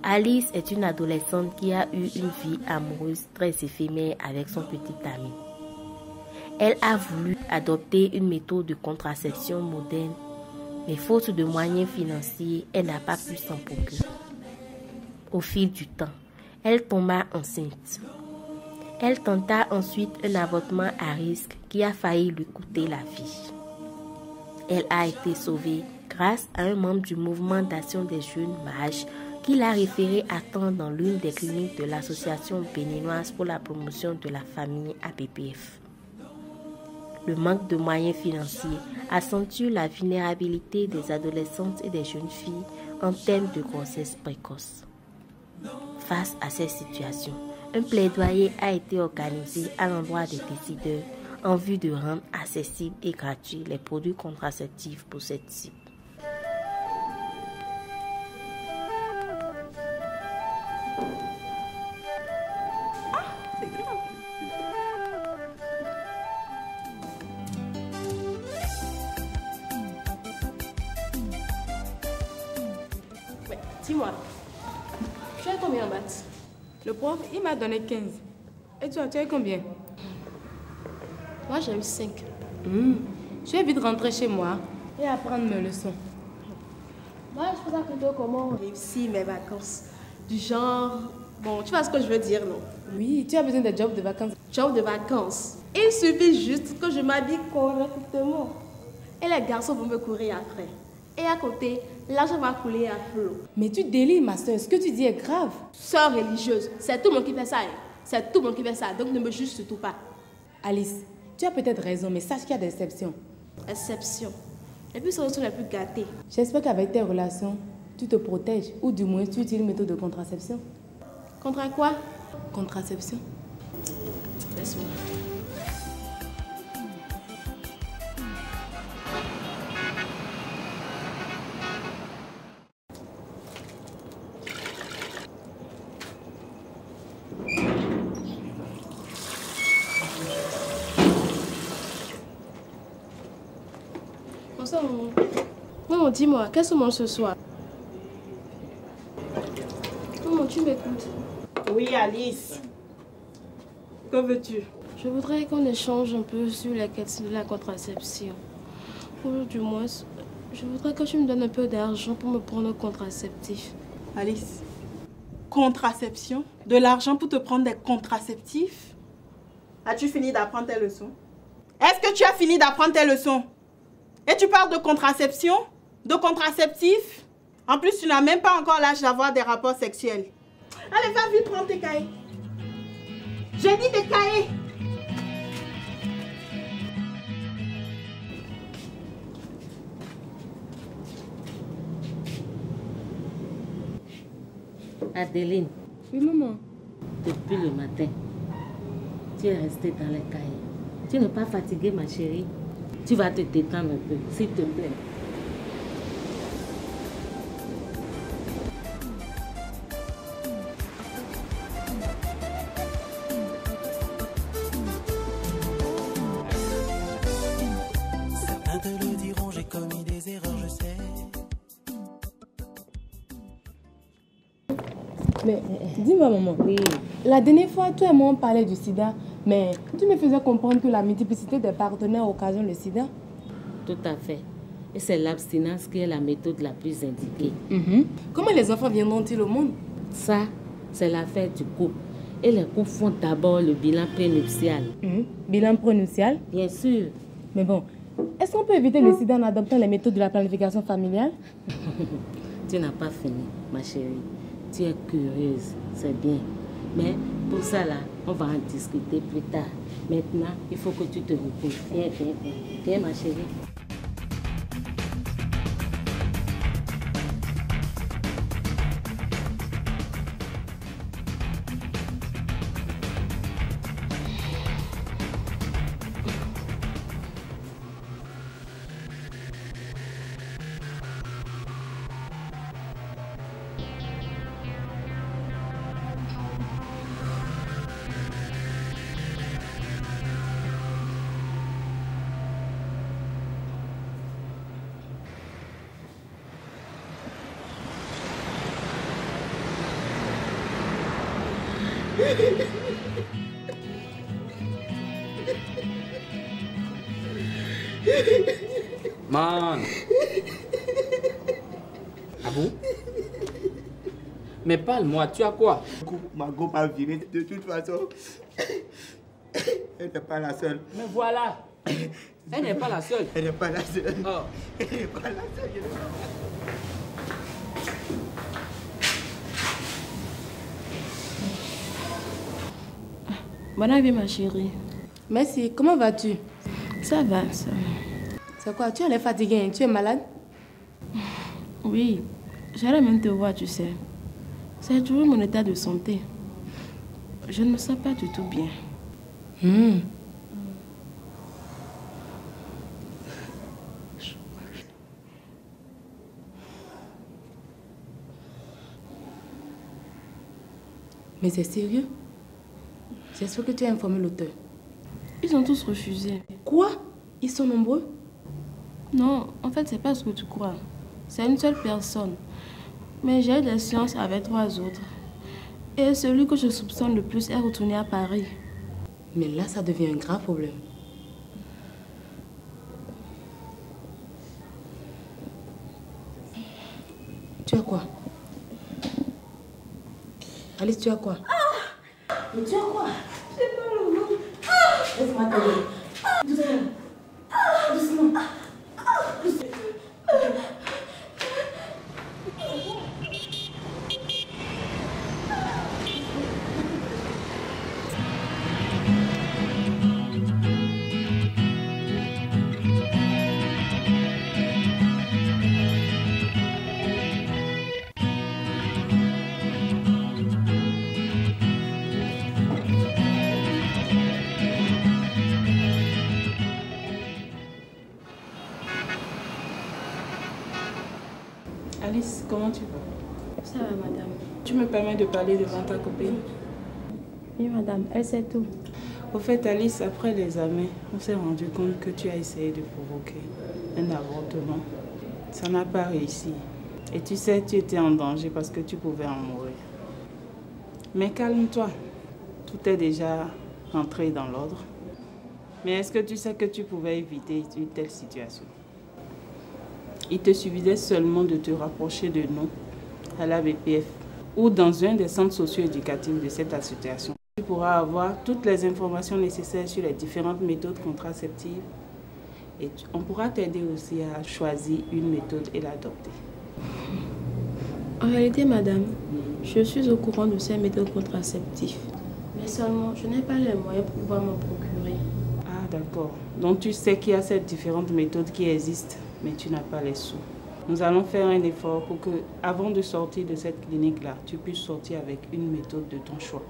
Alice est une adolescente qui a eu une vie amoureuse très éphémère avec son petit ami. Elle a voulu adopter une méthode de contraception moderne, mais faute de moyens financiers, elle n'a pas pu s'en procurer. Au fil du temps, elle tomba enceinte. Elle tenta ensuite un avortement à risque qui a failli lui coûter la vie. Elle a été sauvée grâce à un membre du mouvement d'action des jeunes mages qui l'a référée à temps dans l'une des cliniques de l'association béninoise pour la promotion de la famille ABPF. Le manque de moyens financiers accentue la vulnérabilité des adolescentes et des jeunes filles en termes de grossesse précoce. Face à ces situations, un plaidoyer a été organisé à l'endroit des décideurs en vue de rendre accessibles et gratuits les produits contraceptifs pour cette cible. Dis-moi, tu as combien en maths? Le prof, il m'a donné 15. Et toi, tu as combien? Moi, j'ai eu 5. Je vais vite rentrer chez moi et apprendre mes leçons. Moi, je faisais plutôt comment réussir mes vacances. Du genre, bon, tu vois ce que je veux dire, non? Oui, tu as besoin de job de vacances. Job de vacances. Il suffit juste que je m'habille correctement. Et les garçons vont me courir après. Et à côté, l'argent va couler à flot. Mais tu délires, ma soeur. Ce que tu dis est grave. Sœur religieuse, c'est tout le monde qui fait ça. Hein. C'est tout le monde qui fait ça. Donc ne me juge surtout pas. Alice, tu as peut-être raison, mais sache qu'il y a des exceptions. Exception. Et puis, ce sont les plus gâtés. J'espère qu'avec tes relations, tu te protèges. Ou du moins, tu utilises une méthode de contraception. Contre quoi? Contraception. Laisse-moi. Maman, dis-moi, qu'est-ce qu'on mange ce soir? Maman, tu m'écoutes? Oui, Alice. Que veux-tu? Je voudrais qu'on échange un peu sur la question de la contraception. Ou du moins, je voudrais que tu me donnes un peu d'argent pour me prendre un contraceptif. Alice, contraception? De l'argent pour te prendre des contraceptifs? As-tu fini d'apprendre tes leçons? Est-ce que tu as fini d'apprendre tes leçons? Et tu parles de contraception? De contraceptif? En plus, tu n'as même pas encore l'âge d'avoir des rapports sexuels. Allez, va vite prendre tes cahiers. J'ai dit tes cahiers. Adeline. Oui, maman. Depuis le matin, tu es restée dans les cahiers. Tu n'es pas fatiguée, ma chérie? Tu vas te détendre un peu, s'il te plaît. Certains te le diront, j'ai commis des erreurs, je sais. Mais dis-moi, maman. Oui. La dernière fois, toi et moi, on parlait du sida. Mais tu me faisais comprendre que la multiplicité des partenaires occasionne le sida. Tout à fait. Et c'est l'abstinence qui est la méthode la plus indiquée. Comment les enfants viendront-ils au monde? Ça, c'est l'affaire du couple. Et les couples font d'abord le bilan prénuptial. Bilan prénuptial? Bien sûr. Mais bon, est-ce qu'on peut éviter le sida en adoptant les méthodes de la planification familiale? Tu n'as pas fini, ma chérie. Tu es curieuse, c'est bien. Mais pour ça, là, on va en discuter plus tard. Maintenant, il faut que tu te reposes. Viens, viens, viens. Viens, ma chérie. Man. Ah bon? Mais parle-moi, tu as quoi? Margot m'a viré. De toute façon, elle n'est pas la seule. Mais voilà. Elle n'est pas la seule. Elle n'est pas la seule. Oh. Elle n'est pas la seule. Bonne arrivée, ma chérie. Merci. Comment vas-tu? Ça va, ça va. C'est quoi? Tu es fatiguée, tu es malade? Oui, j'allais même te voir, tu sais. C'est toujours mon état de santé. Je ne me sens pas du tout bien. Mais c'est sérieux? J'espère que tu as informé l'auteur. Ils ont tous refusé. Quoi? Ils sont nombreux? Non, en fait, c'est pas ce que tu crois. C'est une seule personne. Mais j'ai des séances avec 3 autres. Et celui que je soupçonne le plus est retourné à Paris. Mais là, ça devient un grave problème. Tu as quoi? Alice, tu as quoi? Mais tu as quoi? J'ai pas le nom. Laisse-moi t'aider. Doucement. Doucement. Alice, comment tu vas? Ça va, madame. Tu me permets de parler devant ta copine? Oui, madame, elle sait tout. Au fait, Alice, après l'examen, on s'est rendu compte que tu as essayé de provoquer un avortement. Ça n'a pas réussi. Et tu sais, tu étais en danger parce que tu pouvais en mourir. Mais calme-toi. Tout est déjà rentré dans l'ordre. Mais est-ce que tu sais que tu pouvais éviter une telle situation? Il te suffisait seulement de te rapprocher de nous à la BPF ou dans un des centres socio-éducatifs de cette association. Tu pourras avoir toutes les informations nécessaires sur les différentes méthodes contraceptives et on pourra t'aider aussi à choisir une méthode et l'adopter. En réalité, madame, je suis au courant de ces méthodes contraceptives. Mais seulement, je n'ai pas les moyens pour pouvoir m'en procurer. Ah, d'accord. Donc tu sais qu'il y a ces différentes méthodes qui existent, mais tu n'as pas les sous. Nous allons faire un effort pour que, avant de sortir de cette clinique-là, tu puisses sortir avec une méthode de ton choix.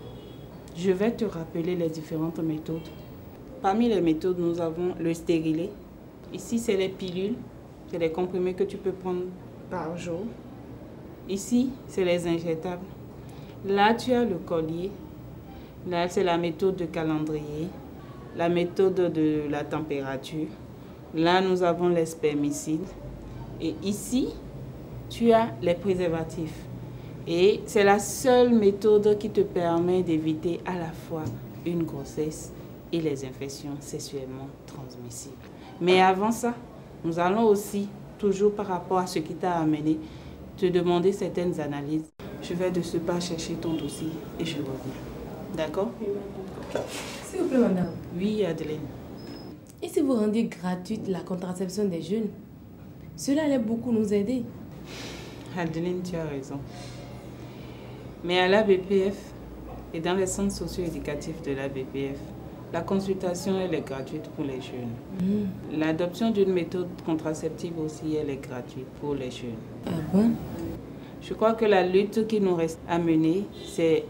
Je vais te rappeler les différentes méthodes. Parmi les méthodes, nous avons le stérilet. Ici, c'est les pilules. C'est les comprimés que tu peux prendre par jour. Ici, c'est les injectables. Là, tu as le collier. Là, c'est la méthode de calendrier. La méthode de la température. Là, nous avons les spermicides. Et ici, tu as les préservatifs. Et c'est la seule méthode qui te permet d'éviter à la fois une grossesse et les infections sexuellement transmissibles. Mais avant ça, nous allons aussi, toujours par rapport à ce qui t'a amené, te demander certaines analyses. Je vais de ce pas chercher ton dossier et je reviens. D'accord? S'il vous plaît, madame. Oui, Adeline. Et si vous rendiez gratuite la contraception des jeunes? Cela allait beaucoup nous aider. Adeline, tu as raison. Mais à la BPF et dans les centres socio-éducatifs de la BPF, la consultation elle est gratuite pour les jeunes. L'adoption d'une méthode contraceptive aussi elle est gratuite pour les jeunes. Ah bon? Je crois que la lutte qui nous reste à mener, c'est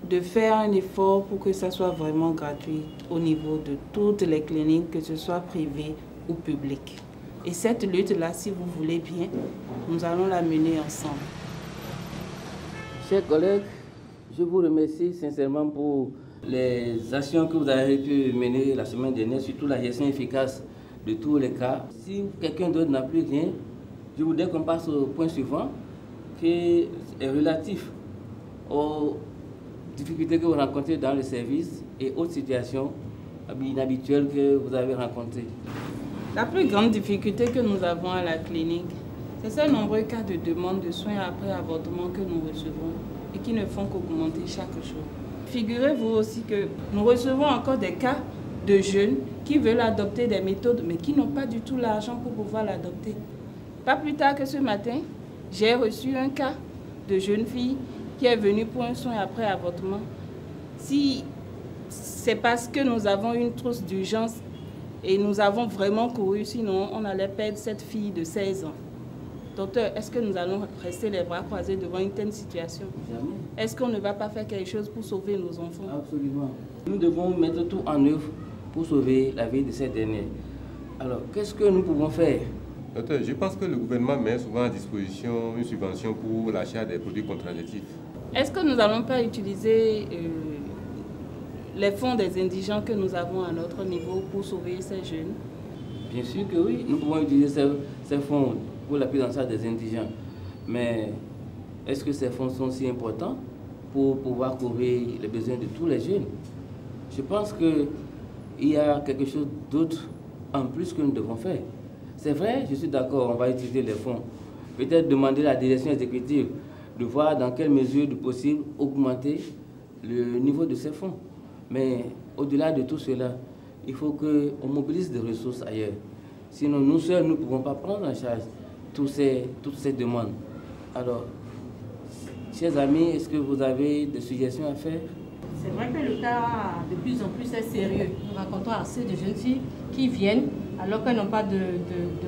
de faire un effort pour que ça soit vraiment gratuit au niveau de toutes les cliniques, que ce soit privées ou publiques. Et cette lutte-là, si vous voulez bien, nous allons la mener ensemble. Chers collègues, je vous remercie sincèrement pour les actions que vous avez pu mener la semaine dernière, surtout la gestion efficace de tous les cas. Si quelqu'un d'autre n'a plus rien, je voudrais qu'on passe au point suivant, qui est relatif aux difficultés que vous rencontrez dans le service et autres situations inhabituelles que vous avez rencontrées? La plus grande difficulté que nous avons à la clinique, c'est ces nombreux cas de demande de soins après avortement que nous recevons et qui ne font qu'augmenter chaque jour. Figurez-vous aussi que nous recevons encore des cas de jeunes qui veulent adopter des méthodes mais qui n'ont pas du tout l'argent pour pouvoir l'adopter. Pas plus tard que ce matin, j'ai reçu un cas de jeune fille qui est venue pour un soin après avortement. Si c'est parce que nous avons une trousse d'urgence et nous avons vraiment couru, sinon on allait perdre cette fille de 16 ans. Docteur, est-ce que nous allons rester les bras croisés devant une telle situation? Jamais. Est-ce qu'on ne va pas faire quelque chose pour sauver nos enfants? Absolument. Nous devons mettre tout en œuvre pour sauver la vie de ces derniers. Alors, qu'est-ce que nous pouvons faire? Docteur, je pense que le gouvernement met souvent à disposition une subvention pour l'achat des produits contraceptifs. Est-ce que nous n'allons pas utiliser les fonds des indigents que nous avons à notre niveau pour sauver ces jeunes? Bien sûr que oui, nous pouvons utiliser ces fonds pour la prise en charge des indigents. Mais est-ce que ces fonds sont si importants pour pouvoir couvrir les besoins de tous les jeunes? Je pense qu'il y a quelque chose d'autre en plus que nous devons faire. C'est vrai, je suis d'accord, on va utiliser les fonds. Peut-être demander à la direction exécutive de voir dans quelle mesure de possible augmenter le niveau de ces fonds. Mais au-delà de tout cela, il faut qu'on mobilise des ressources ailleurs. Sinon, nous seuls, nous ne pouvons pas prendre en charge toutes ces demandes. Alors, chers amis, est-ce que vous avez des suggestions à faire? C'est vrai que le cas de plus en plus est sérieux. Nous rencontrons assez de jeunes filles qui viennent alors qu'elles n'ont pas de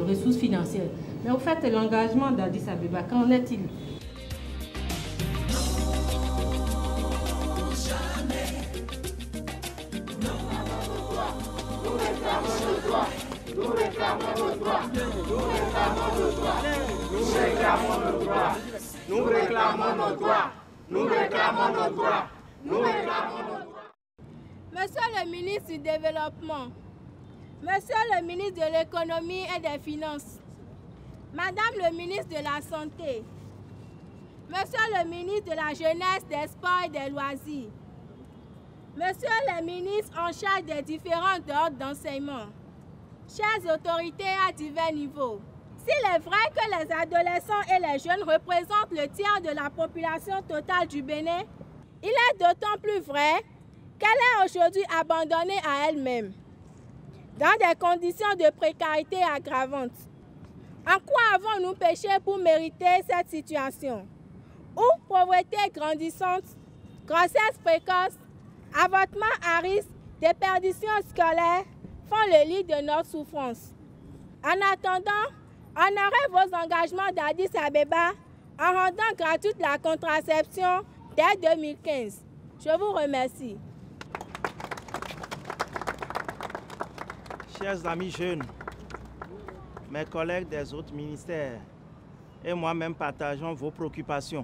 ressources financières. Mais au fait, l'engagement d'Addis Abeba, qu'en est-il? Nous réclamons nos droits. Nous réclamons nos droits. Nous réclamons nos droits. Nous réclamons nos droits. Nous réclamons nos droits. Nous réclamons nos droits. Monsieur le ministre du Développement, Monsieur le ministre de l'Économie et des Finances, Madame le ministre de la Santé, Monsieur le ministre de la Jeunesse, des Sports et des Loisirs, Monsieur le ministre en charge des différents ordres d'enseignement, chères autorités à divers niveaux, s'il est vrai que les adolescents et les jeunes représentent le tiers de la population totale du Bénin, il est d'autant plus vrai qu'elle est aujourd'hui abandonnée à elle-même, dans des conditions de précarité aggravantes. En quoi avons-nous péché pour mériter cette situation? Où pauvreté grandissante, grossesse précoce, avortement à risque, déperdition scolaire font le lit de notre souffrance. En attendant, honorez vos engagements d'Addis Abeba en rendant gratuite la contraception dès 2015. Je vous remercie. Chers amis jeunes, mes collègues des autres ministères et moi-même partageons vos préoccupations.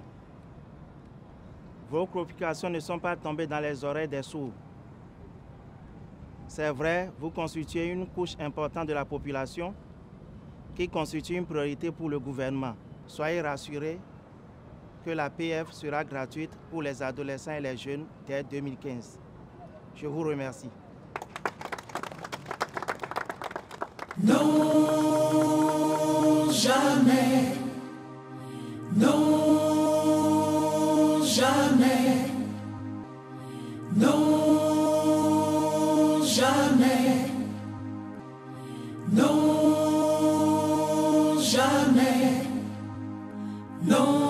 Vos préoccupations ne sont pas tombées dans les oreilles des sourds. C'est vrai, vous constituez une couche importante de la population qui constitue une priorité pour le gouvernement. Soyez rassurés que la PF sera gratuite pour les adolescents et les jeunes dès 2015. Je vous remercie. Non, jamais. Non, jamais. Non, jamais. Non, jamais. Non.